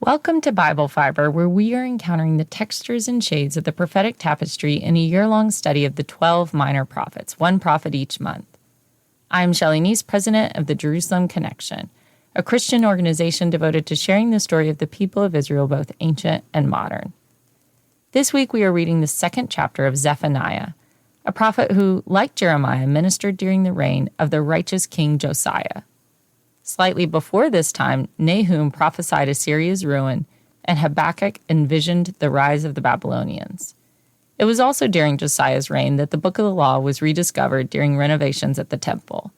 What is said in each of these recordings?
Welcome to Bible Fiber, where we are encountering the textures and shades of the prophetic tapestry in a year-long study of the 12 minor prophets, one prophet each month. I'm Shelley Neese, president of the Jerusalem Connection, a Christian organization devoted to sharing the story of the people of Israel, both ancient and modern. This week we are reading the second chapter of Zephaniah, a prophet who, like Jeremiah, ministered during the reign of the righteous King Josiah. Slightly before this time, Nahum prophesied Assyria's ruin, and Habakkuk envisioned the rise of the Babylonians. It was also during Josiah's reign that the Book of the Law was rediscovered during renovations at the temple.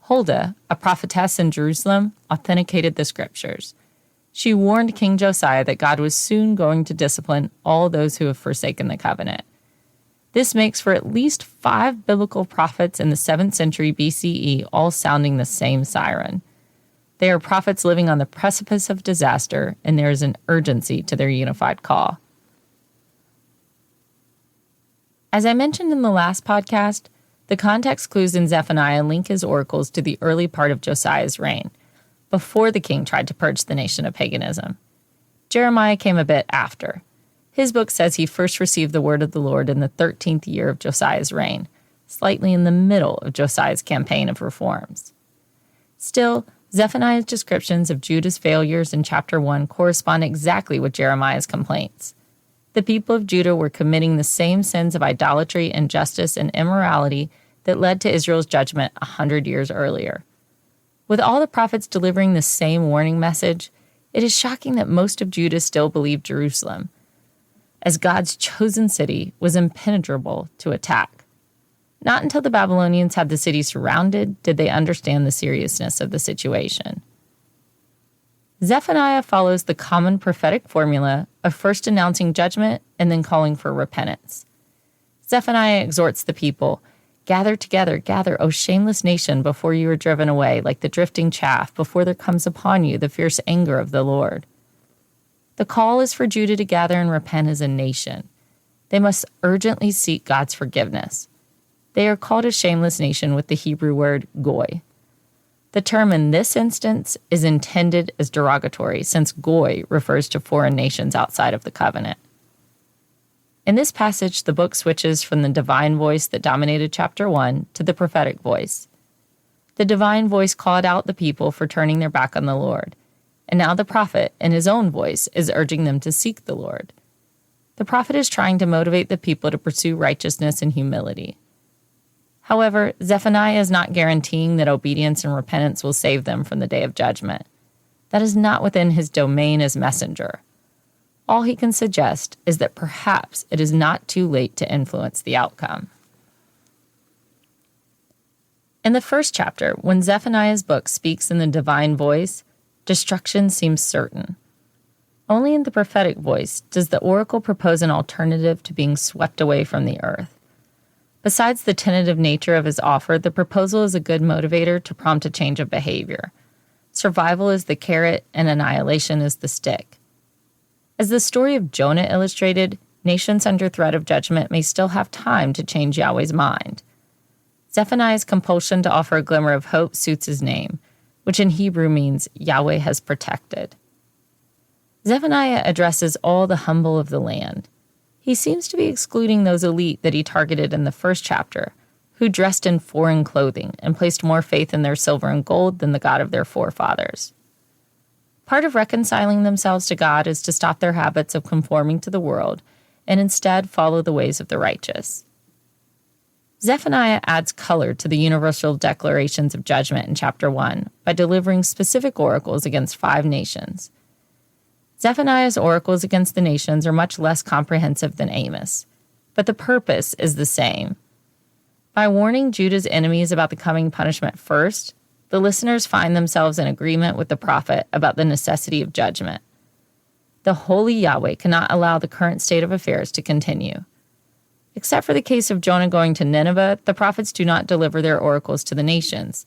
Hulda, a prophetess in Jerusalem, authenticated the scriptures. She warned King Josiah that God was soon going to discipline all those who have forsaken the covenant. This makes for at least 5 biblical prophets in the 7th century BCE, all sounding the same siren. They are prophets living on the precipice of disaster, and there is an urgency to their unified call. As I mentioned in the last podcast, the context clues in Zephaniah link his oracles to the early part of Josiah's reign, before the king tried to purge the nation of paganism. Jeremiah came a bit after. His book says he first received the word of the Lord in the 13th year of Josiah's reign, slightly in the middle of Josiah's campaign of reforms. Still, Zephaniah's descriptions of Judah's failures in chapter 1 correspond exactly with Jeremiah's complaints. The people of Judah were committing the same sins of idolatry, injustice, and immorality that led to Israel's judgment 100 years earlier. With all the prophets delivering the same warning message, it is shocking that most of Judah still believed Jerusalem, as God's chosen city was impenetrable to attack. Not until the Babylonians had the city surrounded did they understand the seriousness of the situation. Zephaniah follows the common prophetic formula of first announcing judgment and then calling for repentance. Zephaniah exhorts the people, "Gather together, gather, O shameless nation, before you are driven away, like the drifting chaff, before there comes upon you the fierce anger of the Lord." The call is for Judah to gather and repent as a nation. They must urgently seek God's forgiveness. They are called a shameless nation with the Hebrew word goy. The term in this instance is intended as derogatory, since goy refers to foreign nations outside of the covenant. In this passage, the book switches from the divine voice that dominated chapter 1 to the prophetic voice. The divine voice called out the people for turning their back on the Lord, and now the prophet, in his own voice, is urging them to seek the Lord. The prophet is trying to motivate the people to pursue righteousness and humility. However, Zephaniah is not guaranteeing that obedience and repentance will save them from the day of judgment. That is not within his domain as messenger. All he can suggest is that perhaps it is not too late to influence the outcome. In the first chapter, when Zephaniah's book speaks in the divine voice, destruction seems certain. Only in the prophetic voice does the oracle propose an alternative to being swept away from the earth. Besides the tentative nature of his offer, the proposal is a good motivator to prompt a change of behavior. Survival is the carrot and annihilation is the stick. As the story of Jonah illustrated, nations under threat of judgment may still have time to change Yahweh's mind. Zephaniah's compulsion to offer a glimmer of hope suits his name, which in Hebrew means Yahweh has protected. Zephaniah addresses all the humble of the land. He seems to be excluding those elite that he targeted in the first chapter, who dressed in foreign clothing and placed more faith in their silver and gold than the God of their forefathers. Part of reconciling themselves to God is to stop their habits of conforming to the world and instead follow the ways of the righteous. Zephaniah adds color to the universal declarations of judgment in chapter 1 by delivering specific oracles against 5 nations. Zephaniah's oracles against the nations are much less comprehensive than Amos, but the purpose is the same. By warning Judah's enemies about the coming punishment first, the listeners find themselves in agreement with the prophet about the necessity of judgment. The holy Yahweh cannot allow the current state of affairs to continue. Except for the case of Jonah going to Nineveh, the prophets do not deliver their oracles to the nations.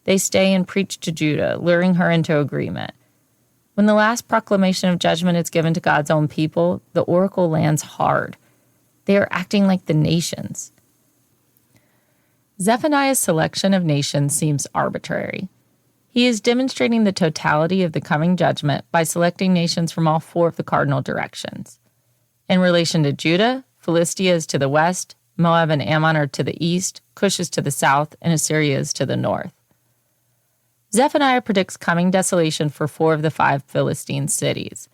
They stay and preach to Judah, luring her into agreement. When the last proclamation of judgment is given to God's own people, the oracle lands hard. They are acting like the nations. Zephaniah's selection of nations seems arbitrary. He is demonstrating the totality of the coming judgment by selecting nations from all four of the cardinal directions. In relation to Judah, Philistia is to the west, Moab and Ammon are to the east, Cush is to the south, and Assyria is to the north. Zephaniah predicts coming desolation for four of the five Philistine cities: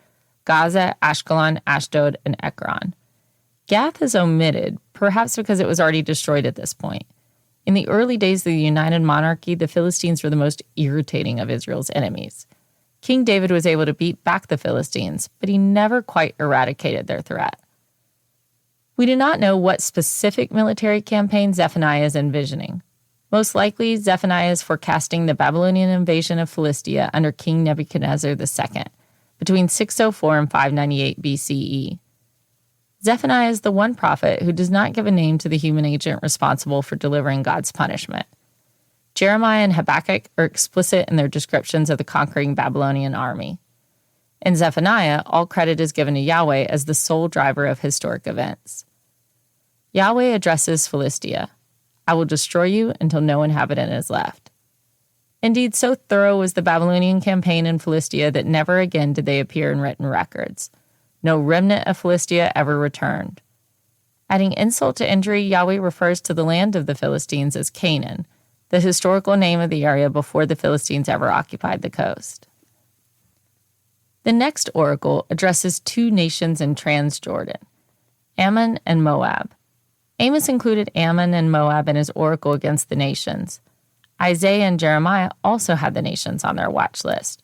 Gaza, Ashkelon, Ashdod, and Ekron. Gath is omitted, perhaps because it was already destroyed at this point. In the early days of the United Monarchy, the Philistines were the most irritating of Israel's enemies. King David was able to beat back the Philistines, but he never quite eradicated their threat. We do not know what specific military campaign Zephaniah is envisioning. Most likely, Zephaniah is forecasting the Babylonian invasion of Philistia under King Nebuchadnezzar II, between 604 and 598 BCE. Zephaniah is the one prophet who does not give a name to the human agent responsible for delivering God's punishment. Jeremiah and Habakkuk are explicit in their descriptions of the conquering Babylonian army. In Zephaniah, all credit is given to Yahweh as the sole driver of historic events. Yahweh addresses Philistia: "I will destroy you until no inhabitant is left." Indeed, so thorough was the Babylonian campaign in Philistia that never again did they appear in written records. No remnant of Philistia ever returned. Adding insult to injury, Yahweh refers to the land of the Philistines as Canaan, the historical name of the area before the Philistines ever occupied the coast. The next oracle addresses two nations in Transjordan, Ammon and Moab. Amos included Ammon and Moab in his oracle against the nations. Isaiah and Jeremiah also had the nations on their watch list,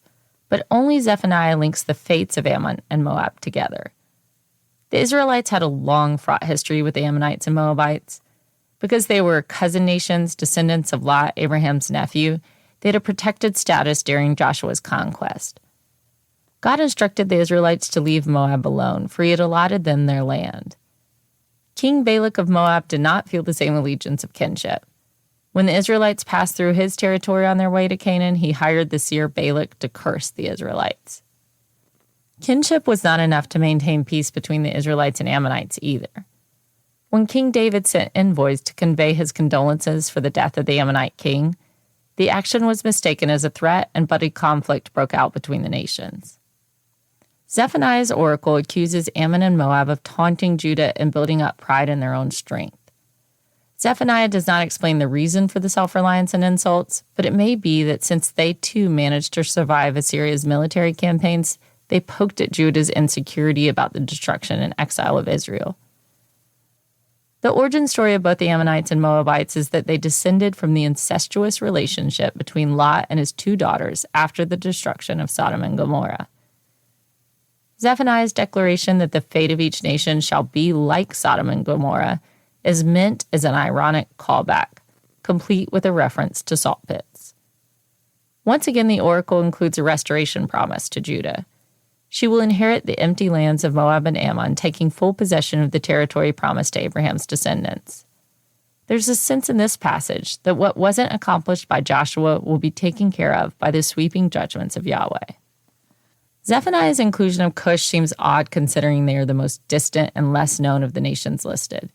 but only Zephaniah links the fates of Ammon and Moab together. The Israelites had a long, fraught history with the Ammonites and Moabites. Because they were cousin nations, descendants of Lot, Abraham's nephew, they had a protected status during Joshua's conquest. God instructed the Israelites to leave Moab alone, for he had allotted them their land. King Balak of Moab did not feel the same allegiance of kinship. When the Israelites passed through his territory on their way to Canaan, he hired the seer Balak to curse the Israelites. Kinship was not enough to maintain peace between the Israelites and Ammonites either. When King David sent envoys to convey his condolences for the death of the Ammonite king, the action was mistaken as a threat and bloody conflict broke out between the nations. Zephaniah's oracle accuses Ammon and Moab of taunting Judah and building up pride in their own strength. Zephaniah does not explain the reason for the self-reliance and insults, but it may be that since they too managed to survive Assyria's military campaigns, they poked at Judah's insecurity about the destruction and exile of Israel. The origin story of both the Ammonites and Moabites is that they descended from the incestuous relationship between Lot and his two daughters after the destruction of Sodom and Gomorrah. Zephaniah's declaration that the fate of each nation shall be like Sodom and Gomorrah is meant as an ironic callback, complete with a reference to salt pits. Once again, the oracle includes a restoration promise to Judah. She will inherit the empty lands of Moab and Ammon, taking full possession of the territory promised to Abraham's descendants. There's a sense in this passage that what wasn't accomplished by Joshua will be taken care of by the sweeping judgments of Yahweh. Zephaniah's inclusion of Cush seems odd considering they are the most distant and less known of the nations listed.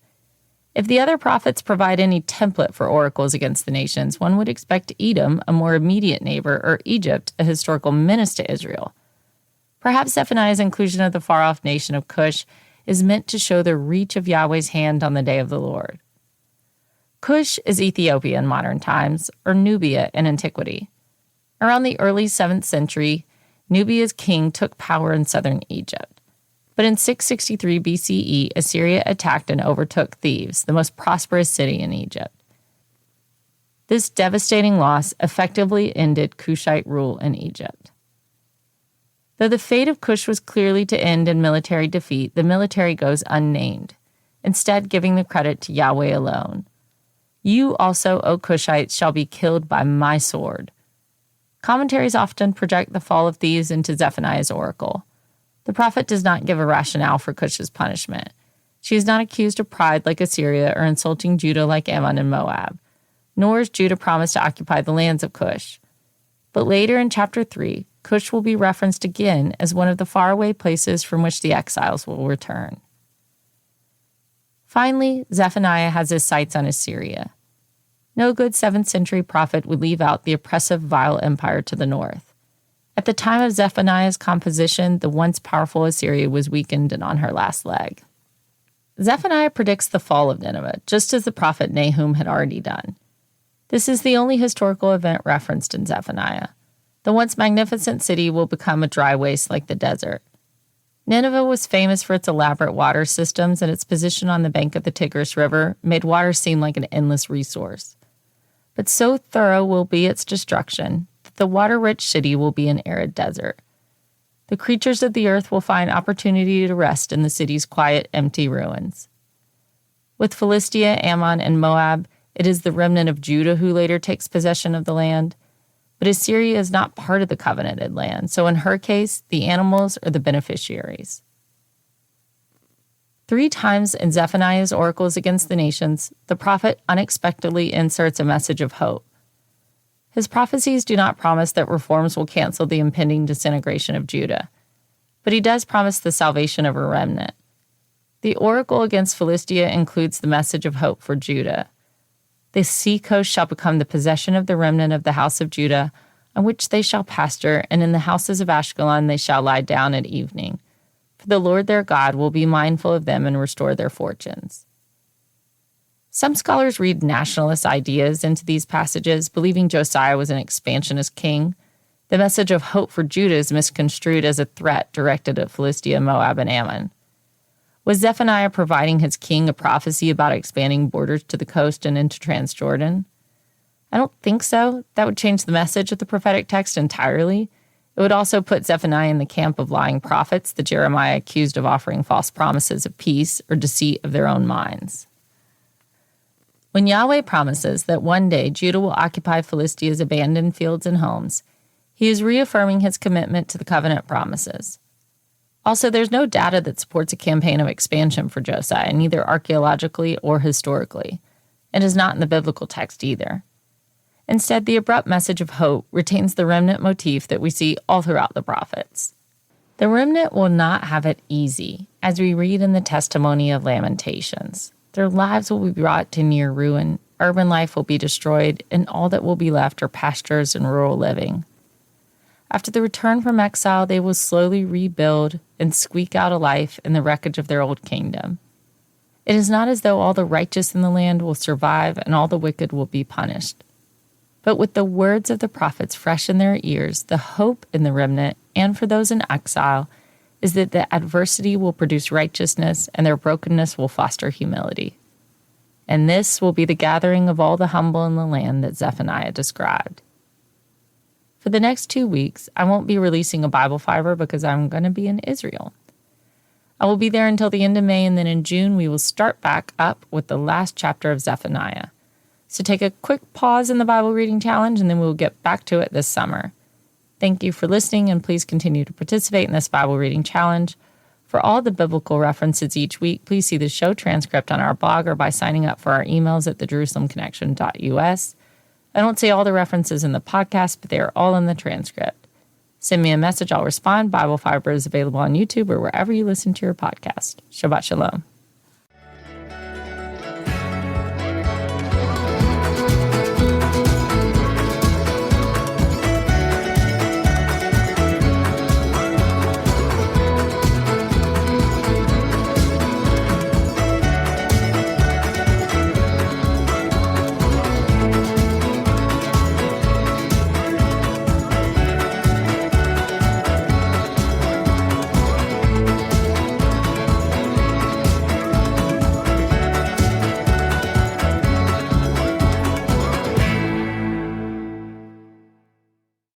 If the other prophets provide any template for oracles against the nations, one would expect Edom, a more immediate neighbor, or Egypt, a historical menace to Israel. Perhaps Zephaniah's inclusion of the far-off nation of Cush is meant to show the reach of Yahweh's hand on the day of the Lord. Cush is Ethiopia in modern times, or Nubia in antiquity. Around the early 7th century, Nubia's king took power in southern Egypt. But in 663 BCE, Assyria attacked and overtook Thebes, the most prosperous city in Egypt. This devastating loss effectively ended Cushite rule in Egypt. Though the fate of Cush was clearly to end in military defeat, the military goes unnamed, instead giving the credit to Yahweh alone. You also, O Cushites, shall be killed by my sword. Commentaries often project the fall of Thebes into Zephaniah's oracle. The prophet does not give a rationale for Cush's punishment. She is not accused of pride like Assyria or insulting Judah like Ammon and Moab, nor is Judah promised to occupy the lands of Cush. But later in chapter 3, Cush will be referenced again as one of the faraway places from which the exiles will return. Finally, Zephaniah has his sights on Assyria. No good 7th century prophet would leave out the oppressive, vile empire to the north. At the time of Zephaniah's composition, the once powerful Assyria was weakened and on her last leg. Zephaniah predicts the fall of Nineveh, just as the prophet Nahum had already done. This is the only historical event referenced in Zephaniah. The once magnificent city will become a dry waste like the desert. Nineveh was famous for its elaborate water systems, and its position on the bank of the Tigris River made water seem like an endless resource. But so thorough will be its destruction that the water-rich city will be an arid desert. The creatures of the earth will find opportunity to rest in the city's quiet, empty ruins. With Philistia, Ammon, and Moab, it is the remnant of Judah who later takes possession of the land. But Assyria is not part of the covenanted land, so in her case, the animals are the beneficiaries. 3 times in Zephaniah's oracles against the nations, the prophet unexpectedly inserts a message of hope. His prophecies do not promise that reforms will cancel the impending disintegration of Judah, but he does promise the salvation of a remnant. The oracle against Philistia includes the message of hope for Judah. The sea coast shall become the possession of the remnant of the house of Judah, on which they shall pasture, and in the houses of Ashkelon they shall lie down at evening. For the Lord their God will be mindful of them and restore their fortunes. Some scholars read nationalist ideas into these passages, believing Josiah was an expansionist king. The message of hope for Judah is misconstrued as a threat directed at Philistia, Moab, and Ammon. Was Zephaniah providing his king a prophecy about expanding borders to the coast and into Transjordan? I don't think so. That would change the message of the prophetic text entirely. It would also put Zephaniah in the camp of lying prophets that Jeremiah accused of offering false promises of peace or deceit of their own minds. When Yahweh promises that one day Judah will occupy Philistia's abandoned fields and homes, he is reaffirming his commitment to the covenant promises. Also, there's no data that supports a campaign of expansion for Josiah, neither archaeologically or historically, and is not in the biblical text either. Instead, the abrupt message of hope retains the remnant motif that we see all throughout the prophets. The remnant will not have it easy, as we read in the testimony of Lamentations. Their lives will be brought to near ruin, urban life will be destroyed, and all that will be left are pastures and rural living. After the return from exile, they will slowly rebuild and squeak out a life in the wreckage of their old kingdom. It is not as though all the righteous in the land will survive and all the wicked will be punished. But with the words of the prophets fresh in their ears, the hope in the remnant and for those in exile is that the adversity will produce righteousness and their brokenness will foster humility. And this will be the gathering of all the humble in the land that Zephaniah described. For the next 2 weeks, I won't be releasing a Bible Fiber because I'm going to be in Israel. I will be there until the end of May, and then in June we will start back up with the last chapter of Zephaniah. So take a quick pause in the Bible reading challenge, and then we'll get back to it this summer. Thank you for listening, and please continue to participate in this Bible reading challenge. For all the biblical references each week, please see the show transcript on our blog or by signing up for our emails at thejerusalemconnection.us. I don't say all the references in the podcast, but they are all in the transcript. Send me a message, I'll respond. Bible Fiber is available on YouTube or wherever you listen to your podcast. Shabbat Shalom.